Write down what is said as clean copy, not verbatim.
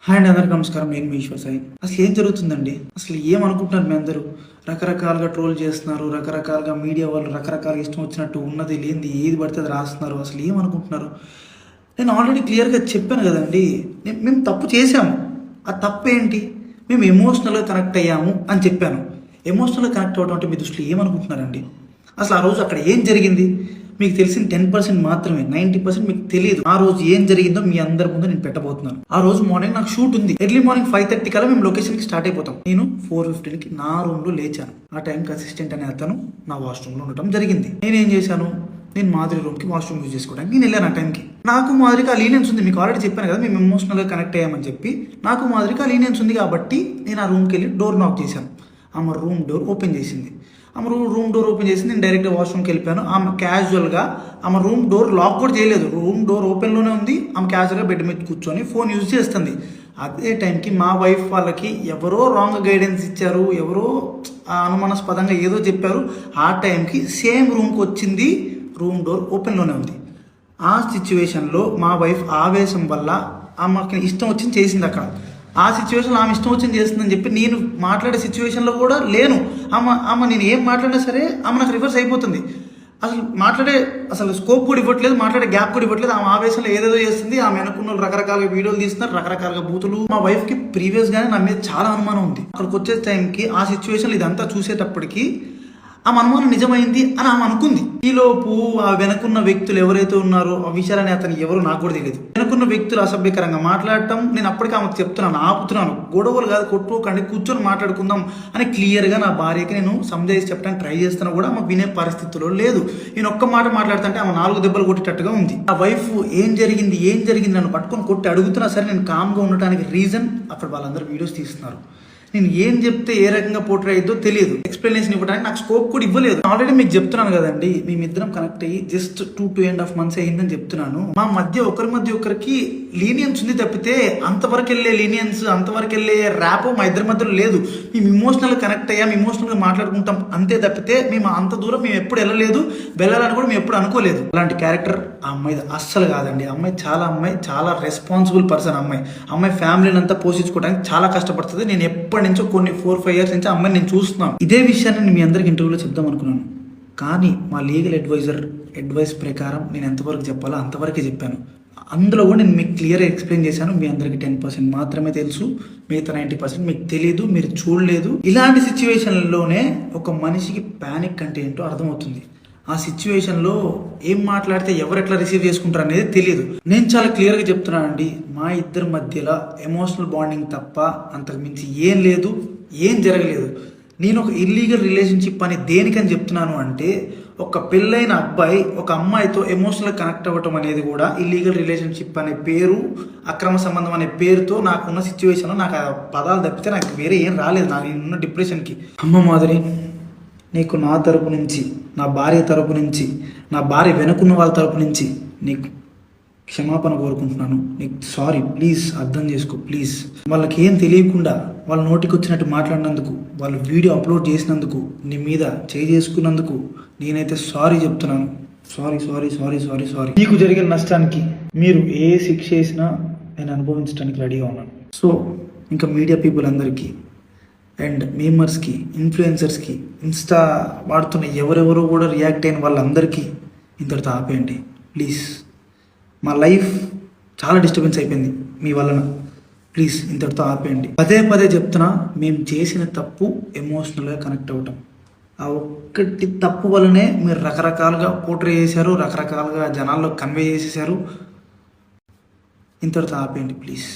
Hi అండి, అందరికీ నమస్కారం. నేను మీ ఈశ్వర్ సాయి. అసలు ఏం జరుగుతుందండి? అసలు ఏమనుకుంటున్నారు మీ అందరూ? రకరకాలుగా ట్రోల్ చేస్తున్నారు, రకరకాలుగా మీడియా వాళ్ళు రకరకాలుగా ఇష్టం వచ్చినట్టు ఉన్నది లేనిది ఏది పడితే అది రాస్తున్నారు. అసలు ఏమనుకుంటున్నారు? నేను ఆల్రెడీ క్లియర్గా చెప్పాను కదండి, మేము తప్పు చేశాము. ఆ తప్పు ఏంటి? మేము ఎమోషనల్గా కనెక్ట్ అయ్యాము అని చెప్పాను. ఎమోషనల్గా కనెక్ట్ అవ్వడం అంటే మీ దృష్టిలో ఏమనుకుంటున్నారండి? అసలు ఆ రోజు అక్కడ ఏం జరిగింది? మీకు తెలిసిన 10% మాత్రమే, 90% మీకు తెలియదు. ఆ రోజు ఏం జరిగిందో మీ అందరి ముందు నేను పెట్టబోతున్నాను. ఆ రోజు మార్నింగ్ నాకు షూట్ ఉంది. ఎర్లీ మార్నింగ్ 5:30 కల్లా మేము లొకేషన్కి స్టార్ట్ అయిపోతాం. నేను 4:15కి నా రూమ్లో లేచాను. ఆ టైంకి అసిస్టెంట్ అనే అతను నా వాష్రూమ్లో ఉండటం జరిగింది. నేనేం చేశాను? నేను మాధురి రూమ్కి వాష్రూమ్ యూజ్ చేసుకోవడానికి నేను వెళ్ళాను. ఆ టైంకి నాకు మాధురికి ఆ లీనియన్స్ ఉంది. మీకు ఆల్రెడీ చెప్పాను కదా, మేము ఎమోషనల్గా కనెక్ట్ అయ్యామని చెప్పి. నాకు మాధురికి ఆ లీనియన్స్ ఉంది కాబట్టి నేను ఆ రూమ్కి వెళ్ళి డోర్ నాక్ చేశాను. ఆమె రూమ్ డోర్ ఓపెన్ చేసింది. ఆమె రూమ్ డోర్ ఓపెన్ చేసి నేను డైరెక్ట్గా వాష్రూమ్కి వెళ్ళిపోయాను. ఆమె క్యాజువల్గా ఆమె రూమ్ డోర్ లాక్ కూడా చేయలేదు, రూమ్ డోర్ ఓపెన్లోనే ఉంది. ఆమె క్యాజువల్గా బెడ్ మీద కూర్చొని ఫోన్ యూజ్ చేస్తుంది. అదే టైంకి మా వైఫ్ వాళ్ళకి ఎవరో రాంగ్ గైడెన్స్ ఇచ్చారు, ఎవరో అనుమానాస్పదంగా ఏదో చెప్పారు. ఆ టైంకి సేమ్ రూమ్కి వచ్చింది, రూమ్ డోర్ ఓపెన్లోనే ఉంది. ఆ సిచ్యువేషన్లో మా వైఫ్ ఆవేశం వల్ల ఆమెకి ఇష్టం వచ్చింది చేసింది. అక్కడ ఆ సిచ్యువేషన్లో ఆమె ఇష్టం వచ్చింది చేస్తుందని చెప్పి నేను మాట్లాడే సిచ్యువేషన్లో కూడా లేను. ఆమె నేను ఏం మాట్లాడినా సరే ఆమె నాకు రివర్స్ అయిపోతుంది. అసలు స్కోప్ కూడా ఇవ్వట్లేదు, మాట్లాడే గ్యాప్ కూడా ఇవ్వట్లేదు. ఆమె ఆవేశంలో ఏదేదో చేస్తుంది. ఆమె అనుకున్న రకరకాల వీడియోలు తీస్తున్నారు, రకరకాలుగా బూతులు. మా వైఫ్కి ప్రీవియస్గానే నా మీద చాలా అనుమానం ఉంది. అక్కడికి వచ్చే టైంకి ఆ సిచ్యువేషన్లో ఇదంతా చూసేటప్పటికి ఆమె అనుమానం నిజమైంది అని ఆమె అనుకుంది. ఈలోపు ఆ వెనుకున్న వ్యక్తులు ఎవరైతే ఉన్నారో ఆ విషయాలని అతను ఎవరో నాకు కూడా తెలియదు. వెనుకున్న వ్యక్తులు అసభ్యకరంగా మాట్లాడటం, నేను అప్పటికే ఆమెకు చెప్తున్నాను, ఆపుతున్నాను, గొడవలు కాదు, కొట్టుకోకండి, కూర్చొని మాట్లాడుకుందాం అని క్లియర్గా నా భార్యకి నేను సంజాయిషి చెప్పడానికి ట్రై చేస్తున్నా కూడా ఆమె వినే పరిస్థితిలో లేదు. నేను ఒక్క మాట మాట్లాడుతుంటే ఆమె 4 దెబ్బలు కొట్టేటట్టుగా ఉంది. ఆ వైఫ్ ఏం జరిగింది నన్ను పట్టుకొని కొట్టి అడుగుతున్నా సరే నేను కామ్గా ఉండటానికి రీజన్ అక్కడ వాళ్ళందరూ వీడియోస్ తీస్తున్నారు. నేను ఏం చెప్తే ఏ రకంగా పోర్ట్రే అయ్యిద్దో తెలియదు. ఎక్స్ప్లెనేషన్ ఇవ్వడానికి నాకు స్కోప్ కూడా ఇవ్వలేదు. ఆల్రెడీ మీకు చెప్తున్నాను కదండి, మేమిద్దరం కనెక్ట్ అయ్యి జస్ట్ 2.5 months అయ్యిందని చెప్తున్నాను. మా మధ్య ఒకరికి లీనియన్స్ ఉంది తప్పితే అంతవరకు వెళ్ళే లీనియన్స్, అంతవరకు వెళ్ళే ర్యాప్ మా ఇద్దరి మధ్యలో లేదు. మేము ఇమోషనల్గా కనెక్ట్ అయ్యాం, ఇమోషనల్గా మాట్లాడుకుంటాం అంతే తప్పితే మేము అంత దూరం మేము ఎప్పుడు వెళ్ళలేదు, వెళ్ళాలని కూడా మేము ఎప్పుడు అనుకోలేదు. అలాంటి క్యారెక్టర్ ఆ అమ్మాయి అస్సలు కాదండి. అమ్మాయి చాలా రెస్పాన్సిబుల్ పర్సన్. అమ్మాయి ఫ్యామిలీని అంతా పోషించుకోవడానికి చాలా కష్టపడుతుంది. నేను ఎప్పటి నుంచో కొన్ని 4-5 years నుంచి అమ్మాయిని నేను చూస్తున్నాను. ఇదే విషయాన్ని నేను మీ అందరికి ఇంటర్వ్యూలో చెప్దాం అనుకున్నాను, కానీ మా లీగల్ అడ్వైస్ ప్రకారం నేను ఎంతవరకు చెప్పాలో అంతవరకే చెప్పాను. అందులో కూడా నేను మీకు క్లియర్గా ఎక్స్ప్లెయిన్ చేశాను. మీ అందరికి 10% మాత్రమే తెలుసు, మిగతా 90% మీకు తెలియదు, మీరు చూడలేదు. ఇలాంటి సిచ్యువేషన్లోనే ఒక మనిషికి ప్యానిక్ అంటే ఏంటో అర్థమవుతుంది. ఆ సిచ్యువేషన్లో ఏం మాట్లాడితే ఎవరు ఎట్లా రిసీవ్ చేసుకుంటారు అనేది తెలియదు. నేను చాలా క్లియర్గా చెప్తున్నానండి, మా ఇద్దరి మధ్యలో ఎమోషనల్ బాండింగ్ తప్ప అంతకు మించి ఏం లేదు, ఏం జరగలేదు. నేను ఒక ఇల్లీగల్ రిలేషన్షిప్ అని దేనికని చెప్తున్నాను అంటే, ఒక పెళ్ళైన అబ్బాయి ఒక అమ్మాయితో ఎమోషనల్గా కనెక్ట్ అవ్వటం అనేది కూడా ఇల్లీగల్ రిలేషన్షిప్ అనే పేరు, అక్రమ సంబంధం అనే పేరుతో నాకున్న సిచ్యువేషన్లో నాకు ఆ పదాలు తప్పితే నాకు వేరే ఏం రాలేదు. నాకు నేనున్న డిప్రెషన్కి. అమ్మ మాధురి, నీకు నా తరపు నుంచి, నా భార్య తరపు నుంచి, నా భార్య వెనుకున్న వాళ్ళ తరపు నుంచి నీకు క్షమాపణ కోరుకుంటున్నాను. నీకు సారీ, ప్లీజ్ అర్థం చేసుకో, ప్లీజ్. వాళ్ళకి ఏం తెలియకుండా వాళ్ళ నోటికి వచ్చినట్టు మాట్లాడినందుకు, వాళ్ళు వీడియో అప్లోడ్ చేసినందుకు, నీ మీద చేసుకున్నందుకు నేనైతే సారీ చెప్తున్నాను. సారీ. నీకు జరిగిన నష్టానికి మీరు ఏ శిక్ష వేసినా నేను అనుభవించడానికి రెడీగా ఉన్నాను. సో ఇంకా మీడియా పీపుల్ అందరికీ అండ్ మీమర్స్కి, ఇన్ఫ్లుయెన్సర్స్కి, ఇన్స్టా వాడుతున్న ఎవరెవరో కూడా రియాక్ట్ అయిన వాళ్ళందరికీ ఇంతటితో ఆపేయండి ప్లీజ్. మా లైఫ్ చాలా డిస్టర్బెన్స్ అయిపోయింది మీ వలన. ప్లీజ్ ఇంతటితో ఆపేయండి. పదే చెప్తున్నా, మేము చేసిన తప్పు ఎమోషనల్గా కనెక్ట్ అవ్వటం. ఆ ఒక్కటి తప్పు వల్లనే మీరు రకరకాలుగా పోర్ట్రే చేశారు, రకరకాలుగా జనాల్లో కన్వే చేసేసారు. ఇంతటితో ఆపేయండి ప్లీజ్.